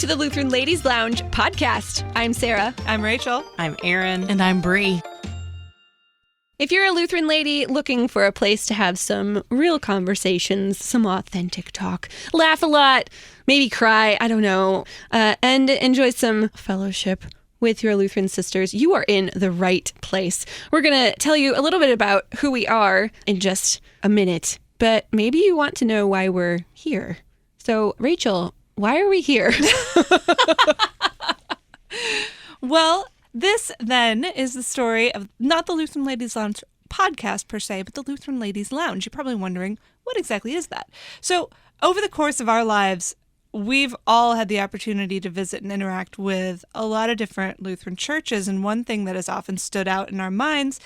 to the Lutheran Ladies Lounge podcast. I'm Sarah. I'm Rachel. I'm Erin. And I'm Bri. If you're a Lutheran lady looking for a place to have some real conversations, some authentic talk, laugh a lot, maybe cry, I don't know, and enjoy some fellowship with your Lutheran sisters, you are in the right place. We're going to tell you a little bit about who we are in just a minute, but maybe you want to know why we're here. So, Rachel, why are we here? Well, this then is the story of not the Lutheran Ladies Lounge podcast per se, but the Lutheran Ladies Lounge. You're probably wondering, what exactly is that? So, over the course of our lives, we've all had the opportunity to visit and interact with a lot of different Lutheran churches, and one thing that has often stood out in our minds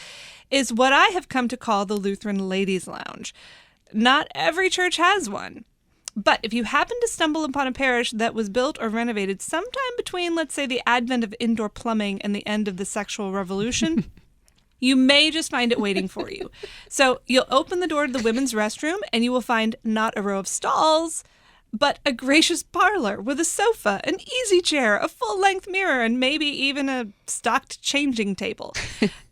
is what I have come to call the Lutheran Ladies Lounge. Not every church has one, but if you happen to stumble upon a parish that was built or renovated sometime between, let's say, the advent of indoor plumbing and the end of the sexual revolution, you may just find it waiting for you. So you'll open the door to the women's restroom and you will find not a row of stalls, but a gracious parlor with a sofa, an easy chair, a full-length mirror, and maybe even a stocked changing table.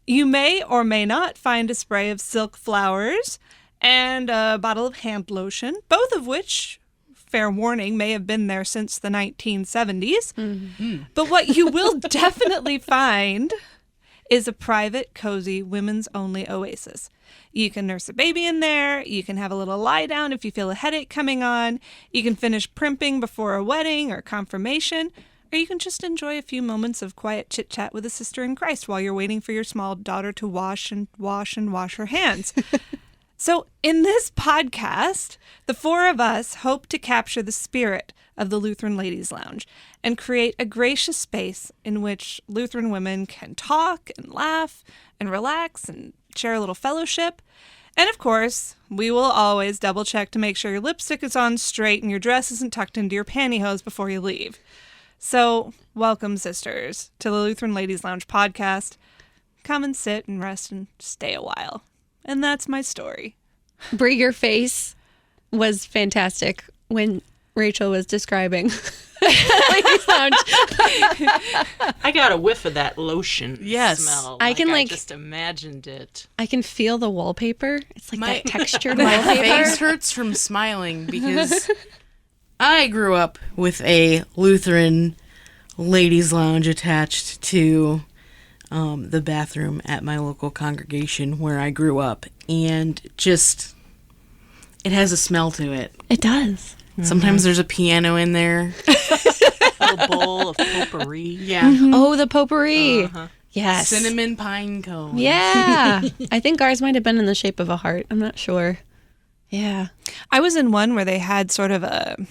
You may or may not find a spray of silk flowers and a bottle of hand lotion, both of which, fair warning, may have been there since the 1970s. Mm-hmm. But what you will definitely find is a private, cozy, women's-only oasis. You can nurse a baby in there, you can have a little lie down if you feel a headache coming on, you can finish primping before a wedding or confirmation, or you can just enjoy a few moments of quiet chit-chat with a sister in Christ while you're waiting for your small daughter to wash her hands. So in this podcast, the four of us hope to capture the spirit of the Lutheran Ladies Lounge and create a gracious space in which Lutheran women can talk and laugh and relax and share a little fellowship. And of course, we will always double check to make sure your lipstick is on straight and your dress isn't tucked into your pantyhose before you leave. So welcome, sisters, to the Lutheran Ladies Lounge podcast. Come and sit and rest and stay a while. And that's my story. Bri, your face was fantastic when Rachel was describing Ladies Lounge. I got a whiff of that lotion Yes. smell. I just imagined it. I can feel the wallpaper. It's like that textured My wallpaper. face hurts from smiling because I grew up with a Lutheran Ladies Lounge attached to the bathroom at my local congregation where I grew up, and just it has a smell to it. It does. Mm-hmm. Sometimes there's a piano in there. A little bowl of potpourri. Yeah. Mm-hmm. Oh, the potpourri. Uh-huh. Yes. Cinnamon pine cones. Yeah. I think ours might have been in the shape of a heart. I'm not sure. Yeah. I was in one where they had sort of an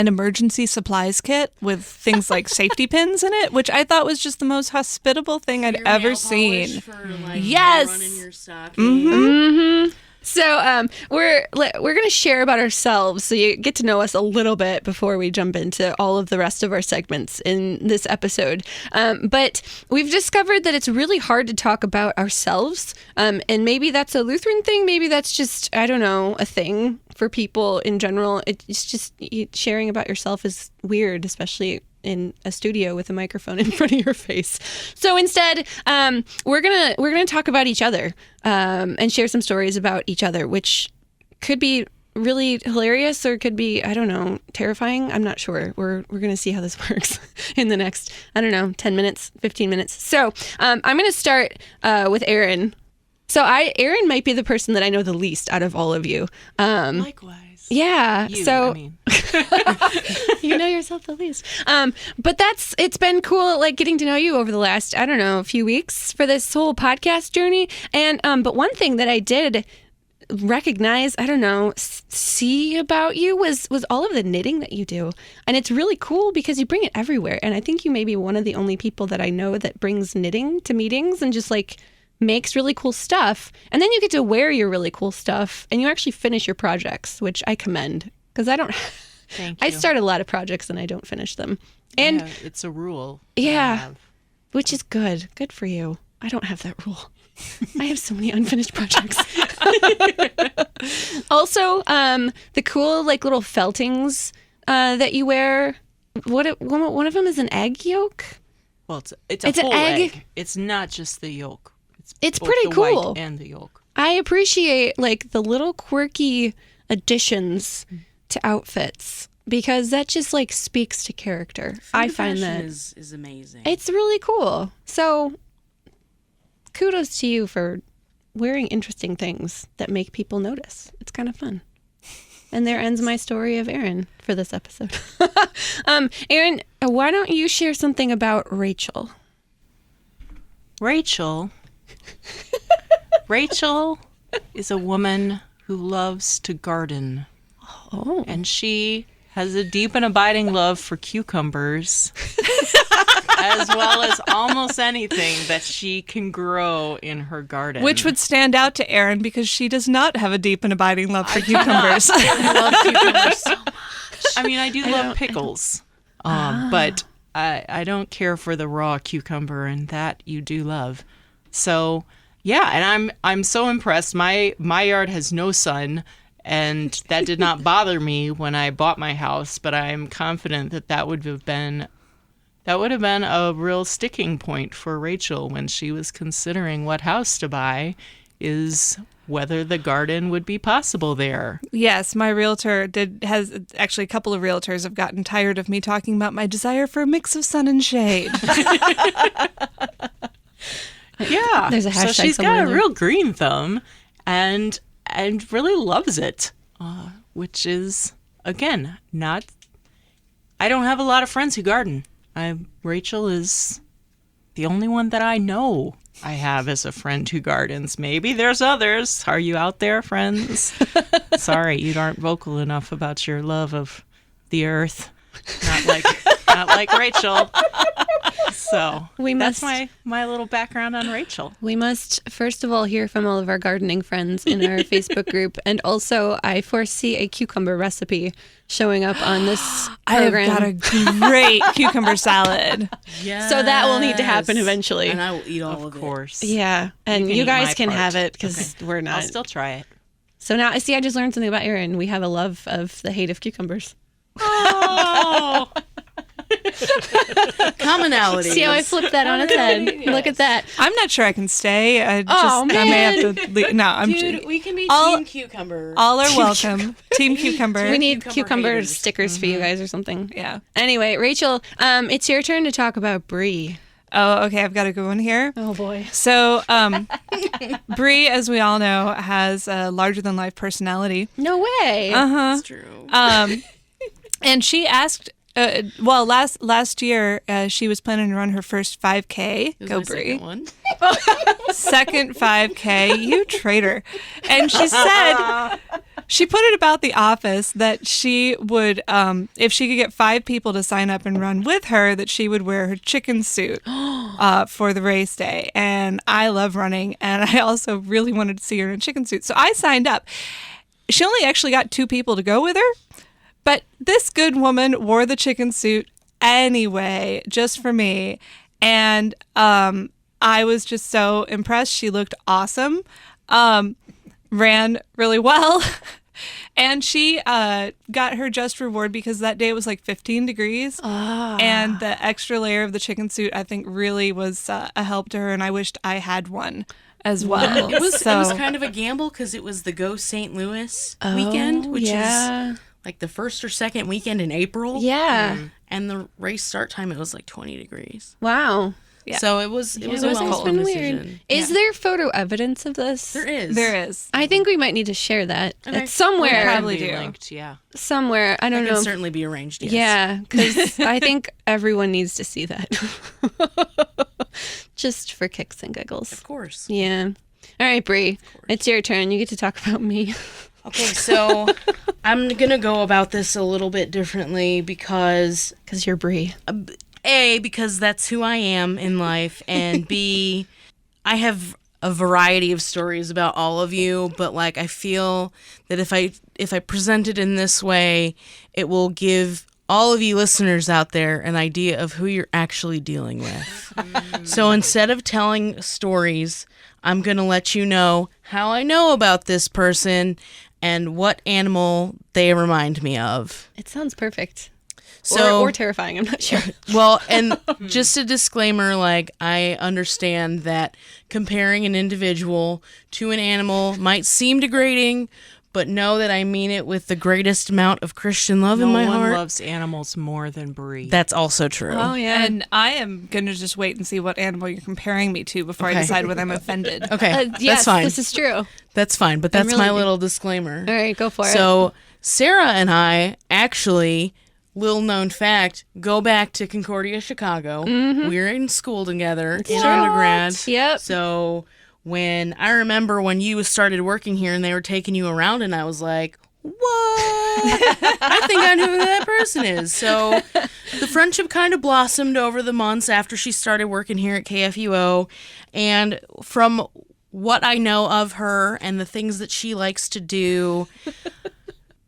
emergency supplies kit with things like safety pins in it, which I thought was just the most hospitable thing I'd ever seen. For, like, Yes. running your stockings. Mm-hmm. So we're going to share about ourselves so you get to know us a little bit before we jump into all of the rest of our segments in this episode. But we've discovered that it's really hard to talk about ourselves. And maybe that's a Lutheran thing. Maybe that's just, I don't know, a thing for people in general. It's just sharing about yourself is weird, especially in a studio with a microphone in front of your face. So instead, we're gonna talk about each other and share some stories about each other, which could be really hilarious or could be, I don't know, terrifying. I'm not sure. We're gonna see how this works in the next, 10 minutes, 15 minutes. So I'm gonna start with Erin. So Erin might be the person that I know the least out of all of you. Likewise. Yeah. You Thank you. I start a lot of projects and I don't finish them. And yeah, it's a rule. Yeah, which is good. Good for you. I don't have that rule. I have so many unfinished projects. Also, the cool like little feltings that you wear one of them is an egg yolk. Well, it's a whole egg. It's not just the yolk. It's both pretty the cool. white and the yolk. I appreciate like the little quirky additions to outfits because that just like speaks to character. I find that is amazing. it's really cool. So kudos to you for wearing interesting things that make people notice. It's kind of fun. And there ends my story of Erin for this episode. Erin, why don't you share something about Rachel? Rachel is a woman who loves to garden. Oh. And she has a deep and abiding love for cucumbers, as well as almost anything that she can grow in her garden. Which would stand out to Erin because she does not have a deep and abiding love for cucumbers. I love cucumbers so much. I mean, I do love pickles, but I don't care for the raw cucumber, and that you do love. So, yeah, and I'm so impressed. My yard has no sun, and that did not bother me when I bought my house, but I'm confident that would have been a real sticking point for Rachel when she was considering what house to buy, is whether the garden would be possible there. Yes, my realtor has actually a couple of realtors have gotten tired of me talking about my desire for a mix of sun and shade. Yeah. There's a hashtag So she's somewhere got in a there. real green thumb and really loves it, which is, again, not... I don't have a lot of friends who garden. Rachel is the only one that I know I have as a friend who gardens. Maybe there's others. Are you out there, friends? Sorry, you aren't vocal enough about your love of the earth. Not like Rachel. So that's my little background on Rachel. We must, first of all, hear from all of our gardening friends in our Facebook group. And also, I foresee a cucumber recipe showing up on this program. I have got a great cucumber salad. Yes. So that will need to happen eventually. And I will eat all of Of course. Yeah. And can you eat guys my can part. have it because we're not. I'll still try it. So now, see, I just learned something about Erin. We have a love of the hate of cucumbers. Oh! Commonality. See how I flipped that on its head? Look at that. I'm not sure I can stay. I Oh, may have to leave. No, I'm Dude, we can be All- team cucumber. all are welcome. Team cucumber. We need Cucumber cucumber haters. stickers for you guys or something. Yeah. Anyway, Rachel, it's your turn to talk about Bri. Oh, okay. I've got a good one here. Oh, boy. So, Bri, as we all know, has a larger-than-life personality. No way. Uh-huh. That's true. And she asked, last year, she was planning to run her first 5K. It was Go, my Bri. second one. Second 5K. You traitor. And she said, she put it about the office that she would, if she could get 5 people to sign up and run with her, that she would wear her chicken suit for the race day. And I love running, and I also really wanted to see her in a chicken suit. So I signed up. She only actually got 2 people to go with her. But this good woman wore the chicken suit anyway, just for me. And I was just so impressed. She looked awesome, ran really well. And she got her just reward because that day it was like 15 degrees. And the extra layer of the chicken suit, I think, really was a help to her. And I wished I had one as well. It was kind of a gamble because it was the Go St. Louis weekend, which is like the first or second weekend in April. Yeah. And the race start time, it was like 20 degrees. Wow. Yeah. So it was a must have well been decision. weird. Is there photo evidence of this? There is. There is. I think we might need to share that. Okay. It's somewhere. Probably Be do. linked, yeah. Somewhere. I That don't can know. certainly be arranged, yes. Yeah, because I think everyone needs to see that. Just for kicks and giggles. Of course. Yeah. All right, Bri. It's your turn. You get to talk about me. Okay, so I'm going to go about this a little bit differently because... Because you're Bri. A, because that's who I am in life, and B, I have a variety of stories about all of you, but like I feel that if I present it in this way, it will give all of you listeners out there an idea of who you're actually dealing with. So instead of telling stories, I'm going to let you know how I know about this person and what animal they remind me of. It sounds perfect. So, or terrifying, I'm not sure. well, and just a disclaimer, like, I understand that comparing an individual to an animal might seem degrading, but know that I mean it with the greatest amount of Christian love in my No one heart. loves animals more than Bri. That's also true. Oh, yeah. And I am going to just wait and see what animal you're comparing me to before I decide whether I'm offended. Okay, Yes, that's fine. this is true. That's fine, but that's really my do- little disclaimer. All right, go for it. So, Sarah and I actually, little known fact, go back to Concordia, Chicago. We were in school together in undergrad. Yep. So, I remember when you started working here and they were taking you around, and I was like, what? I think I know who that person is. So the friendship kind of blossomed over the months after she started working here at KFUO. And from what I know of her and the things that she likes to do,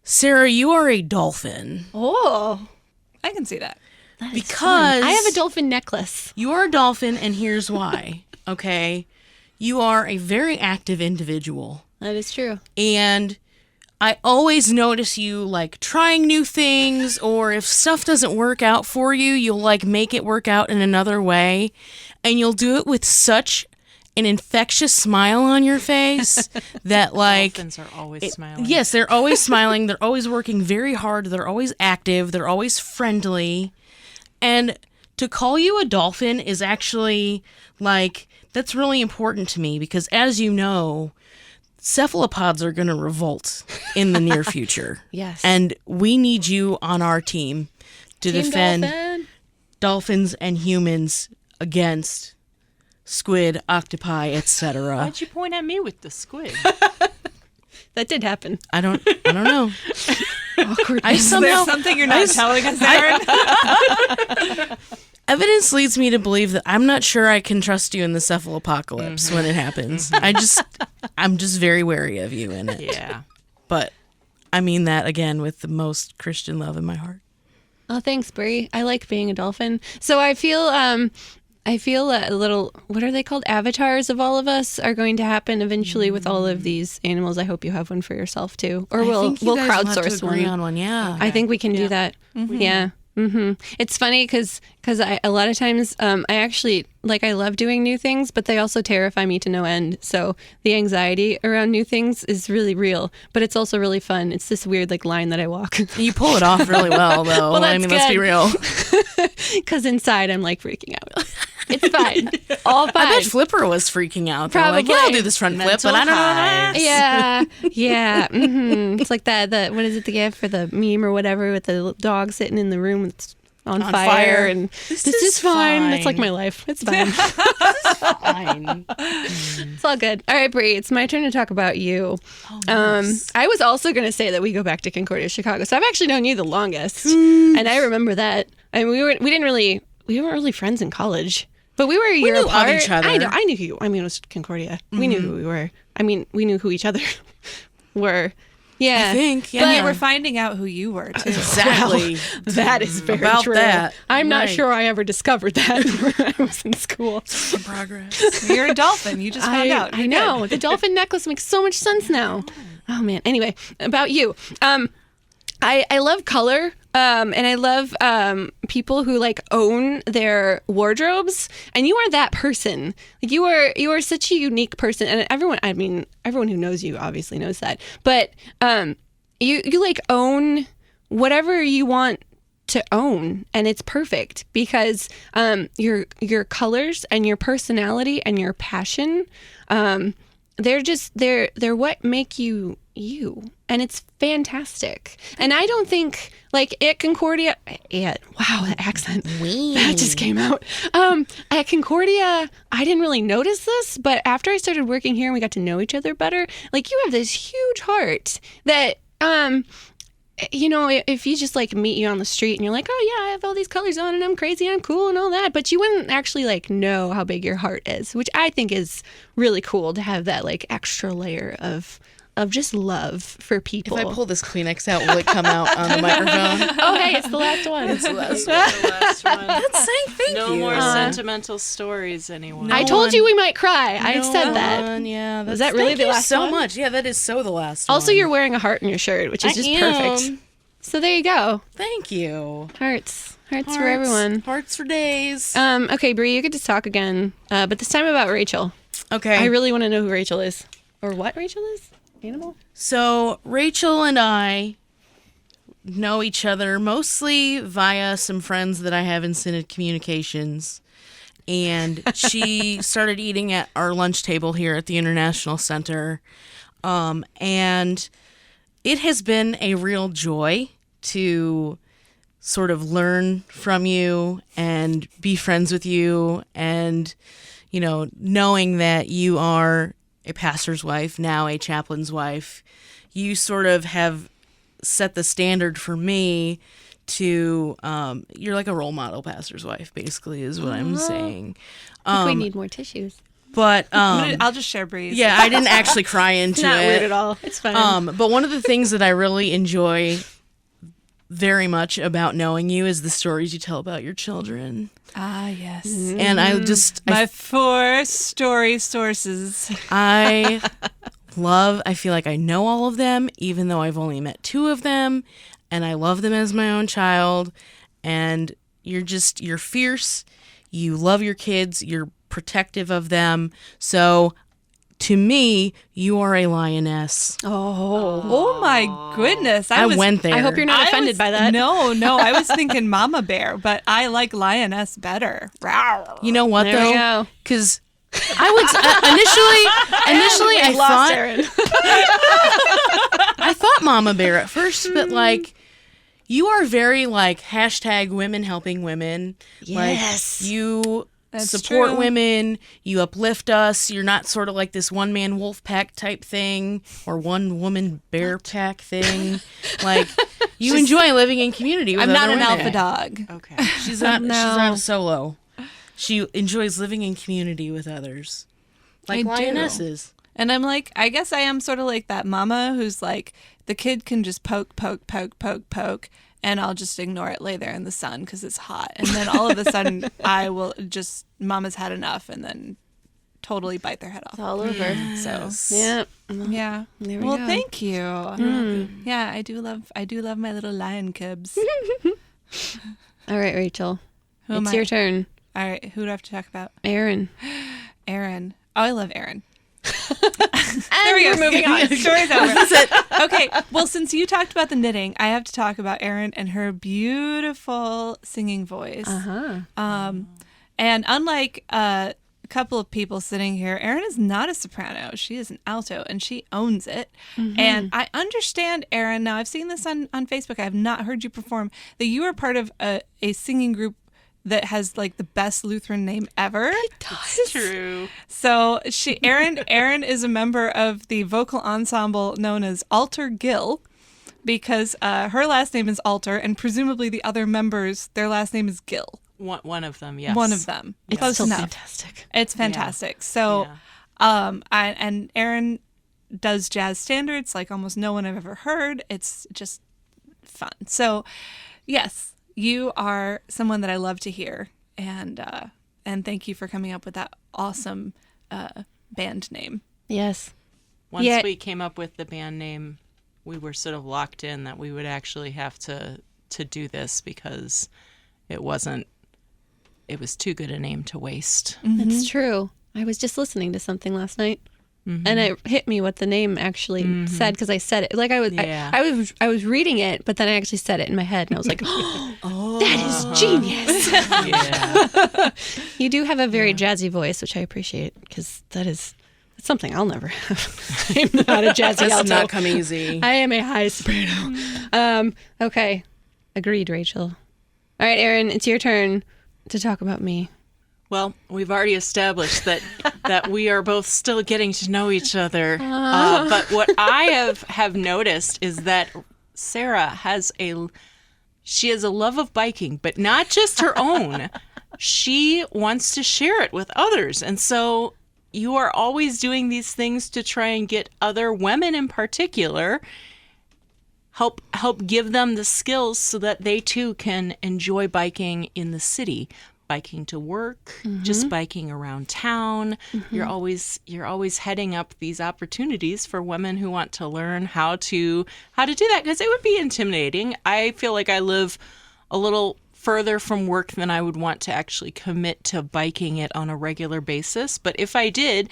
Sarah, you are a dolphin. Oh, I can see that. Because I have a dolphin necklace. you are a dolphin, and here's why. Okay? You are a very active individual. That is true. And I always notice you like trying new things, or if stuff doesn't work out for you, you'll like make it work out in another way. And you'll do it with such an infectious smile on your face that like Dolphins are always smiling. yes, they're always smiling, they're always working very hard, they're always active, they're always friendly. And to call you a dolphin is actually like, that's really important to me because, as you know, cephalopods are going to revolt in the near future. Yes. And we need you on our team to Team defend dolphin. dolphins and humans against squid, octopi, etc. Why'd you point at me with the squid? That did happen. I don't know. Awkward. I Is there somehow something you're not telling us, Erin? evidence leads me to believe that I'm not sure I can trust you in the cephalopocalypse when it happens. I'm just very wary of you in it. Yeah. But I mean that again with the most Christian love in my heart. Oh, thanks, Bri. I like being a dolphin. So I feel a little, what are they called? Avatars of all of us are going to happen eventually with all of these animals. I hope you have one for yourself too. Or we'll crowdsource one. on one. Yeah. I think we can do that. Yeah. It's funny because a lot of times I actually I love doing new things, but they also terrify me to no end. So the anxiety around new things is really real, but it's also really fun. It's this weird line that I walk. You pull it off really well, though. Well, I mean, let's be good. real. Because inside I'm freaking out. It's fine. All fine. I bet Flipper was freaking out. They're like, yeah, I'll do this front flip, but I don't know that. Yeah. It's like that. What is it? The gift for the meme or whatever with the dog sitting in the room with on fire, and this is fine. That's like my life. It's fine. Fine. It's all good. All right, Bri, it's my turn to talk about you. Nice. I was also going to say that we go back to Concordia, Chicago. So I've actually known you the longest, and I remember that. I mean, we weren't really friends in college, but we were a year knew of apart. each other. I knew who you. I mean, it was Concordia. We knew who we were. I mean, we knew who each other were. Yeah, I think. But Yeah. we're finding out who you were, too. Exactly. that is very About true. that. I'm not Right. sure I ever discovered that when I was in school. In progress. You're a dolphin. You just found out. I You're know. good. The dolphin necklace makes so much sense now. Oh man. Anyway, about you. I love color. And I love people who own their wardrobes, and you are that person. You are such a unique person, and everyone who knows you obviously knows that. But you own whatever you want to own, and it's perfect because your colors and your personality and your passion, they're what make you you, and it's fantastic. And I don't think at Concordia, wow, that accent that just came out. At Concordia, I didn't really notice this, but after I started working here and we got to know each other better, you have this huge heart that if you just meet you on the street and you're like, oh yeah, I have all these colors on and I'm crazy and I'm cool and all that, but you wouldn't actually know how big your heart is, which I think is really cool to have that extra layer of just love for people. If I pull this Kleenex out, will it come out on the microphone? Oh hey, it's the last one. It's the last one. The last one. That's saying thank you. No more sentimental stories, anyone. I told you we might cry. I said that. Yeah. Was that really thank the you last so one? much. Yeah, that is so the last one. Also, you're wearing a heart in your shirt, which is just perfect. So there you go. Thank you. Hearts for everyone. Hearts for days. Okay, Bri, you get to talk again, but this time about Rachel. Okay. I really want to know who Rachel is, or what Rachel is. Animal. So Rachel and I know each other mostly via some friends that I have in Synod Communications. And she started eating at our lunch table here at the International Center. And it has been a real joy to sort of learn from you and be friends with you. And, you know, knowing that you are a pastor's wife, now a chaplain's wife, you sort of have set the standard for me to, you're like a role model pastor's wife, basically, is what I'm saying. I think we need more tissues. But I'll just share Bri's. yeah, I didn't actually cry into Not it. weird at all. It's fine. But one of the things that I really enjoy very much about knowing you is the stories you tell about your children. Ah, yes. And My 4 story sources. I feel like I know all of them, even though I've only met 2 of them, and I love them as my own child. And you're fierce. You love your kids. You're protective of them. So to me, you are a lioness. Oh my goodness. I went there. I hope you're not offended by that. No, I was thinking mama bear, but I like lioness better. Rawr. You know what, There we though? go. Because I would initially I lost thought Erin. I thought mama bear at first, but like you are very like hashtag women helping women. Yes. Like you That's support true. women, you uplift us. You're not sort of like this one man wolf pack type thing or one woman bear pack thing. Like you enjoy living in community with I'm not other an women. alpha dog. Okay. She's not a solo. She enjoys living in community with others. Like I do. lionesses. And I'm like, I guess I am sort of like that mama who's like, the kid can just poke, and I'll just ignore it, lay there in the sun because it's hot. And then all of a sudden, I will just, mama's had enough, and then totally bite their head off. It's all over. So, Yeah. yeah. There we Well, go. thank you. Yeah, I do love my little lion cubs. All right, Rachel. Who am It's I? your turn. All right, who do I have to talk about? Erin. Erin. Oh, I love Erin. There we go. Moving on. Story's over. Okay. Well, since you talked about the knitting, I have to talk about Erin and her beautiful singing voice. And unlike a couple of people sitting here, Erin is not a soprano. She is an alto, and she owns it. And I understand, Erin. Now, I've seen this on Facebook. I have not heard you perform. That you are part of a singing group that has like the best Lutheran name ever. It's true. So Erin is a member of the vocal ensemble known as Alter Gill, because her last name is Alter, and presumably the other members, their last name is Gill. One of them, yes. One of them. It's Close still enough. fantastic. It's fantastic. So, and Erin does jazz standards like almost no one I've ever heard. It's just fun. So, yes. You are someone that I love to hear, and thank you for coming up with that awesome band name. Yes. Once Yeah. we came up with the band name, we were sort of locked in that we would actually have to do this because it was too good a name to waste. That's true. I was just listening to something last night. And it hit me what the name actually said because I said it. Like I was, Yeah. I was reading it, but then I actually said it in my head, and I was like, "Oh, that is genius!" Yeah. You do have a very jazzy voice, which I appreciate because that's something I'll never have. I'm not a jazzy Does alto. not come easy. I am a high soprano. Okay, agreed, Rachel. All right, Erin, it's your turn to talk about me. Well, we've already established that we are both still getting to know each other. But what I have noticed is that Sarah has a love of biking, but not just her own. She wants to share it with others. And so you are always doing these things to try and get other women in particular, help give them the skills so that they too can enjoy biking in the city. biking to work, just biking around town. You're always heading up these opportunities for women who want to learn how to do that, because it would be intimidating. I feel like I live a little further from work than I would want to actually commit to biking it on a regular basis. But if I did,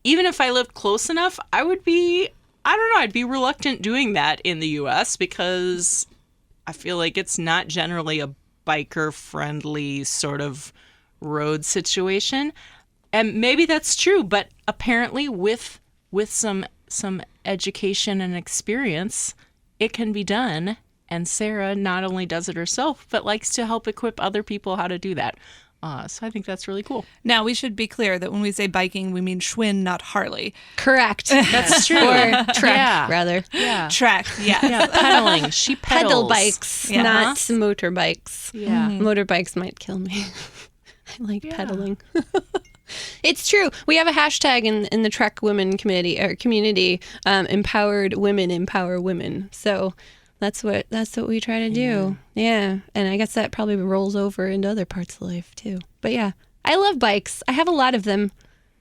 even if I lived close enough, I'd be reluctant doing that in the US, because I feel like it's not generally a biker-friendly sort of road situation. And maybe that's true, but apparently with some education and experience, it can be done. And Sarah not only does it herself, but likes to help equip other people how to do that. So I think that's really cool. Now, we should be clear that when we say biking, we mean Schwinn, not Harley. Correct. That's true. Or trek, rather. Yeah. Trek, yeah. Yeah, pedaling. She pedals. Pedal bikes, not motorbikes. Yeah. Motorbikes might kill me. I like pedaling. It's true. We have a hashtag in the Trek Women community, empowered women empower women. So that's what we try to do. Yeah. And I guess that probably rolls over into other parts of life too. But yeah, I love bikes. I have a lot of them.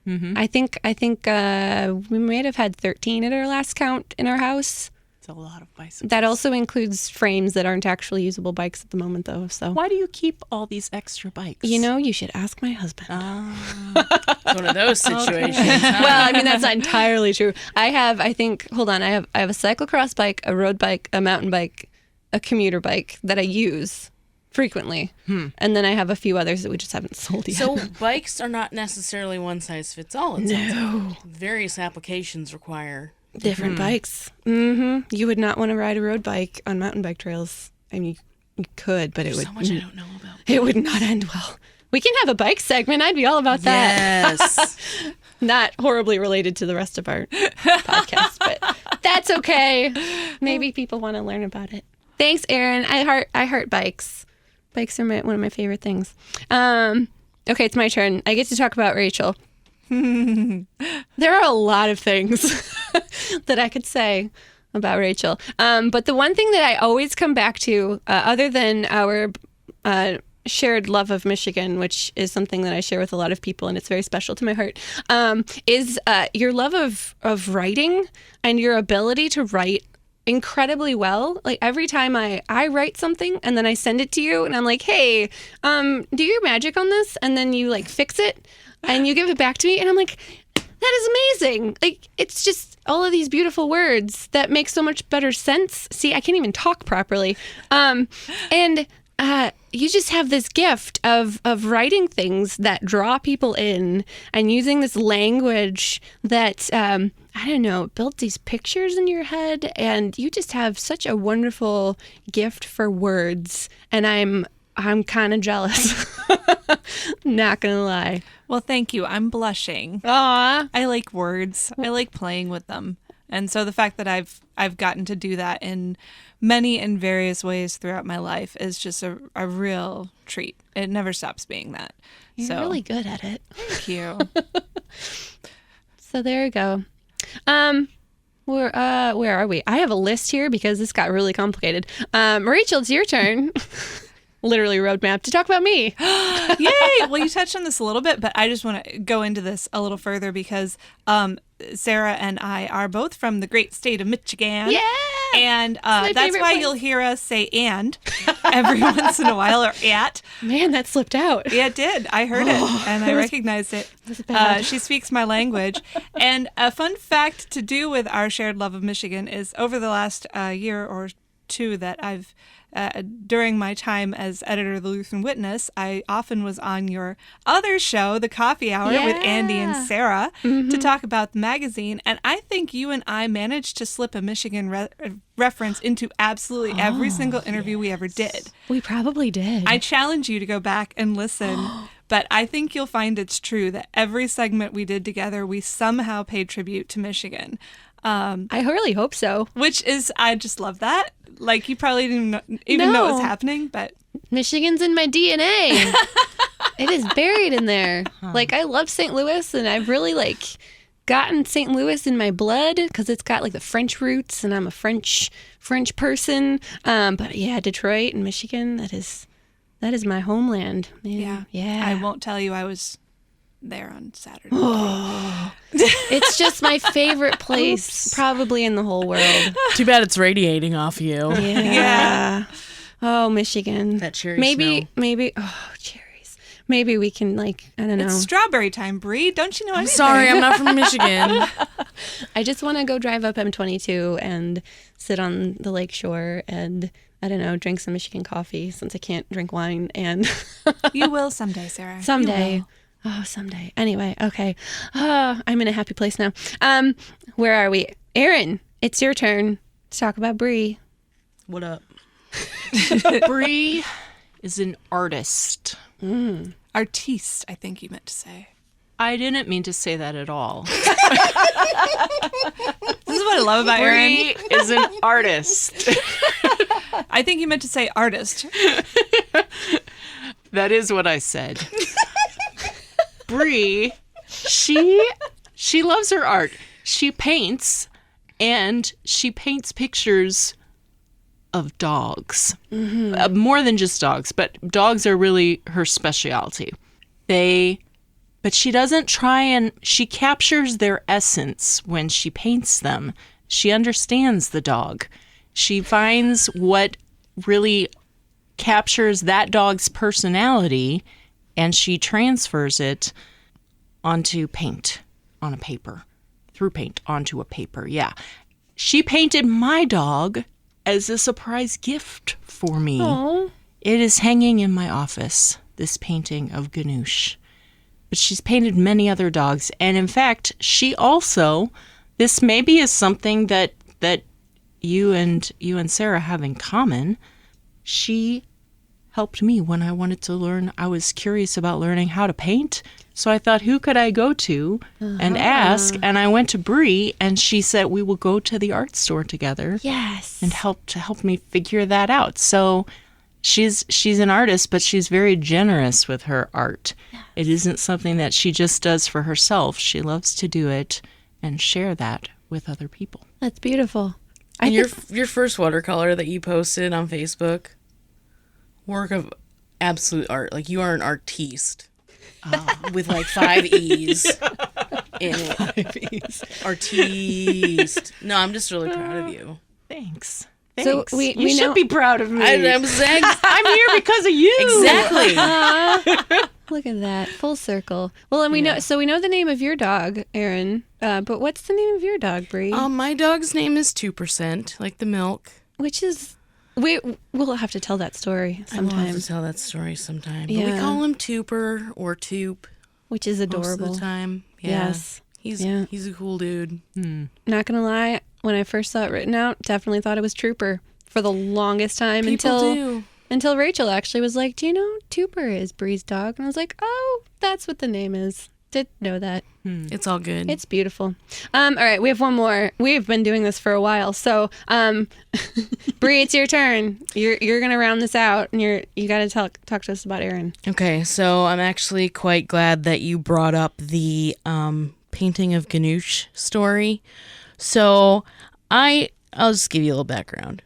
I think we might have had 13 at our last count in our house. It's a lot of bicycles. That also includes frames that aren't actually usable bikes at the moment, though. So why do you keep all these extra bikes? You should ask my husband. It's one of those situations. Huh? Well, I mean, that's not entirely true. I have a cyclocross bike, a road bike, a mountain bike, a commuter bike that I use frequently. And then I have a few others that we just haven't sold yet. So bikes are not necessarily one size fits all. No. Various applications require different bikes. You would not want to ride a road bike on mountain bike trails. I mean, you could, but so much I don't know about. It would not end well. We can have a bike segment. I'd be all about that. Yes. Not horribly related to the rest of our podcast, but that's okay. Maybe people want to learn about it. Thanks, Erin. I heart bikes. Bikes are one of my favorite things. Okay, it's my turn. I get to talk about Rachel. There are a lot of things that I could say about Rachel. But the one thing that I always come back to, other than our shared love of Michigan, which is something that I share with a lot of people, and it's very special to my heart, is your love of writing and your ability to write incredibly well. Like every time I write something and then I send it to you and I'm like, hey, do your magic on this, and then you like fix it and you give it back to me, and I'm like, that is amazing. Like, it's just all of these beautiful words that make so much better sense. See, I can't even talk properly. And you just have this gift of writing things that draw people in and using this language that, I don't know, built these pictures in your head. And you just have such a wonderful gift for words. And I'm kind of jealous. Not gonna lie. Well, thank you. I'm blushing. Aw. I like words. I like playing with them. And so the fact that I've gotten to do that in many and various ways throughout my life is just a real treat. It never stops being that. You're really good at it. Thank you. So there you go. Where are we? I have a list here because this got really complicated. Rachel, it's your turn. Literally roadmap to talk about me. Yay! Well, you touched on this a little bit, but I just want to go into this a little further because Sarah and I are both from the great state of Michigan. Yeah! And that's why you'll hear us say "and" every once in a while, or "at." Man, that slipped out. Yeah, it did. I heard it, and I recognized it. She speaks my language. And a fun fact to do with our shared love of Michigan is over the last year or two that I've during my time as editor of the Lutheran Witness, I often was on your other show, The Coffee Hour, with Andy and Sarah, to talk about the magazine. And I think you and I managed to slip a Michigan reference into absolutely every single interview we ever did. We probably did. I challenge you to go back and listen. But I think you'll find it's true that every segment we did together, we somehow paid tribute to Michigan. I really hope so. Which is, I just love that. Like, you probably didn't even know it was happening, but Michigan's in my DNA. It is buried in there. Like, I love St. Louis, and I've really, gotten St. Louis in my blood because it's got, the French roots, and I'm a French person. But, yeah, Detroit and Michigan, that is That is my homeland. Man. Yeah. I won't tell you I was there on Saturday. It's just my favorite place probably in the whole world. Too bad it's radiating off you. Yeah. Oh, Michigan. That cherry maybe, smell. maybe. Oh, cherries. Maybe we can I don't know. It's strawberry time, Bri. Don't you know anything? Sorry, I'm not from Michigan. I just want to go drive up M22 and sit on the lake shore and, I don't know, drink some Michigan coffee since I can't drink wine. And You will someday, Sarah. someday. Oh, someday. Anyway, okay. I'm in a happy place now. Where are we? Erin, it's your turn to talk about Bri. What up? Bri is an artist. Artiste, I think you meant to say. I didn't mean to say that at all. This is what I love about Erin. Bri is an artist. I think you meant to say artist. That is what I said. Bri, she loves her art. She paints, and she paints pictures of dogs. More than just dogs, but dogs are really her specialty. But she doesn't try and she captures their essence when she paints them. She understands the dog. She finds what really captures that dog's personality, and she transfers it onto paint on a paper, through paint onto a paper. Yeah. She painted my dog as a surprise gift for me. Oh. It is hanging in my office, this painting of Ganoush. But she's painted many other dogs. And in fact, she also, this maybe is something that you and Sarah have in common. She helped me when I wanted to learn. I was curious about learning how to paint. So I thought, who could I go to and ask? And I went to Bri, and she said, we will go to the art store together. Yes. And help me figure that out. So she's an artist, but she's very generous with her art. Yes. It isn't something that she just does for herself. She loves to do it and share that with other people. That's beautiful. And your first watercolor that you posted on Facebook, work of absolute art. Like, you are an artiste. With like 5 E's in it. 5 E's. Artiste. No, I'm just really proud of you. Thanks. So we we should know- be proud of me. I'm here because of you. Exactly. Look at that. Full circle. Well, and we know the name of your dog, Erin. But what's the name of your dog, Bri? My dog's name is 2%, like the milk. Which is we'll have to tell that story I will have sometime. to tell that story sometime. But Yeah. we call him Tooper or Toop Which is adorable. most of the time. Yeah. Yes. He's a cool dude. Not gonna lie, when I first saw it written out, definitely thought it was Trooper for the longest time until Rachel actually was like, "Do you know Tooper is Bri's dog?" And I was like, "Oh, that's what the name is." Didn't know that. It's all good. It's beautiful. All right, we have one more. We've been doing this for a while, so Bri, it's your turn. You're gonna round this out, and you got to talk to us about Erin. Okay, so I'm actually quite glad that you brought up the painting of Ganoush story. So I'll just give you a little background.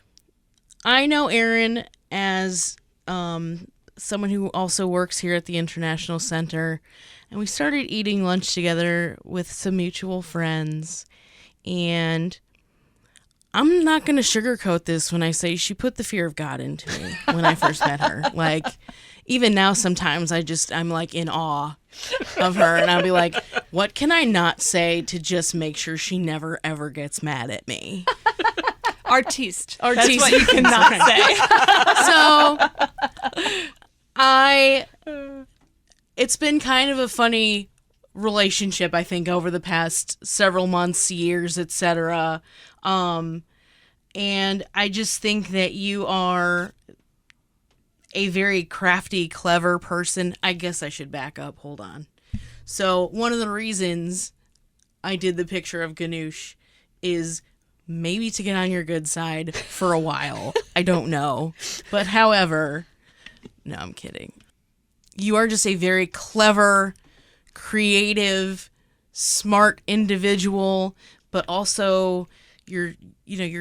I know Erin as someone who also works here at the International Center, and we started eating lunch together with some mutual friends. And I'm not going to sugarcoat this when I say she put the fear of God into me when I first met her. Like, even now, sometimes I'm like in awe of her, and I'll be like, what can I not say to just make sure she never, ever gets mad at me? Artiste. Artiste. That's what you cannot say. So, it's been kind of a funny relationship, I think, over the past several months, years, etc. And I just think that you are a very crafty, clever person. I guess I should back up. Hold on. So one of the reasons I did the picture of Ganoush is maybe to get on your good side for a while. I don't know. But however, no, I'm kidding. You are just a very clever, creative, smart individual, but also you're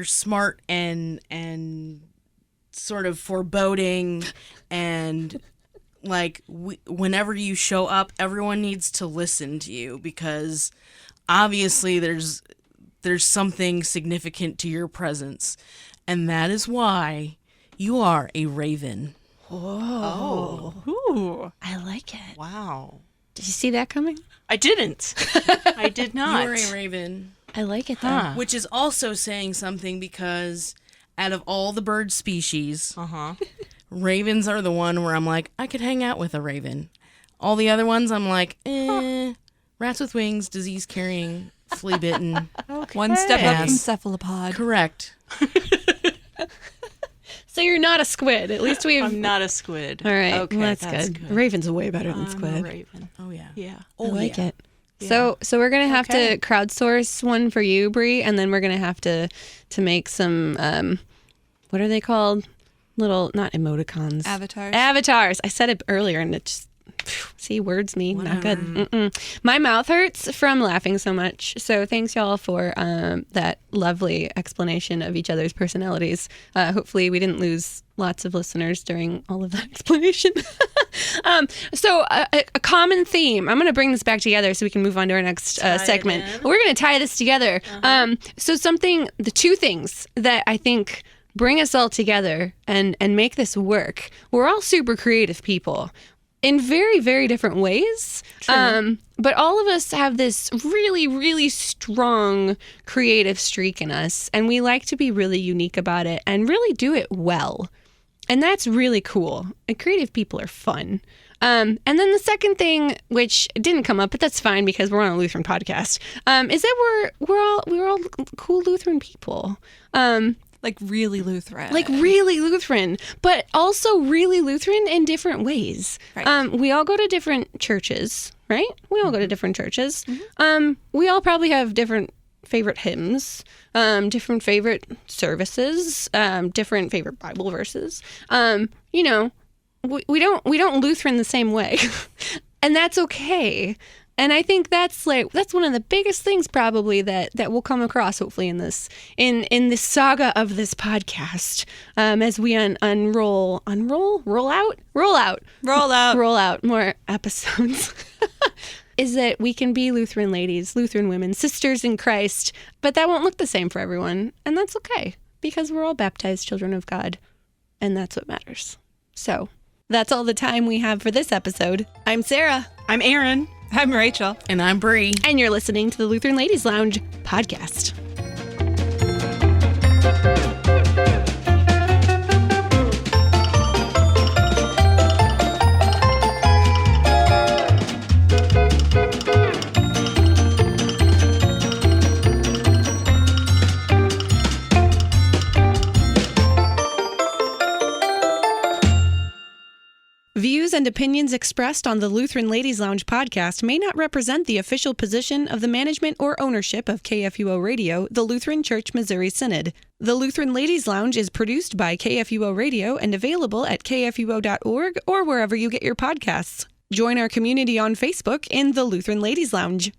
smart and sort of foreboding and like whenever you show up, everyone needs to listen to you because obviously there's something significant to your presence, and that is why you are a raven. Oh. Ooh. I like it. Wow. Did you see that coming? I didn't. I did not. You are a raven. I like it though. Huh. Which is also saying something because out of all the bird species, ravens are the one where I'm like, I could hang out with a raven. All the other ones, I'm like, rats with wings, disease-carrying, flea-bitten. Okay. One step up from Yes. cephalopod. Correct. So you're not a squid. At least we've. I'm not a squid. All right. Okay, well, that's good. Raven's way better than I'm squid. a raven. Oh, yeah. Yeah. I like it. Yeah. So we're gonna have Okay. to crowdsource one for you, Bri, and then we're gonna have to make some what are they called? Little not emoticons. Avatars. Avatars. I said it earlier, and it just see words me not good. Mm-mm. My mouth hurts from laughing so much. So thanks y'all for that lovely explanation of each other's personalities. Hopefully we didn't lose lots of listeners during all of that explanation. So a common theme. I'm going to bring this back together so we can move on to our next segment. We're going to tie this together. So the two things that I think bring us all together and make this work. We're all super creative people in very, very different ways. But all of us have this really, really strong creative streak in us, and we like to be really unique about it and really do it well. And that's really cool. And creative people are fun. And then the second thing, which didn't come up, but that's fine because we're on a Lutheran podcast, is that we're all cool Lutheran people. Like really Lutheran. Like really Lutheran, but also really Lutheran in different ways. Right. We all go to different churches, right? We all go to different churches. We all probably have different favorite hymns, different favorite services, different favorite Bible verses. We don't Lutheran the same way, and that's okay. And I think that's one of the biggest things probably that we'll come across hopefully in this saga of this podcast as we roll out more episodes. Is that we can be Lutheran ladies, Lutheran women, sisters in Christ, but that won't look the same for everyone, and that's okay because we're all baptized children of God, and that's what matters. So that's all the time we have for this episode. I'm Sarah. I'm Erin. I'm Rachel. And I'm Bri. And you're listening to the Lutheran Ladies Lounge podcast. Views and opinions expressed on the Lutheran Ladies Lounge podcast may not represent the official position of the management or ownership of KFUO Radio, the Lutheran Church Missouri Synod. The Lutheran Ladies Lounge is produced by KFUO Radio and available at kfuo.org or wherever you get your podcasts. Join our community on Facebook in the Lutheran Ladies Lounge.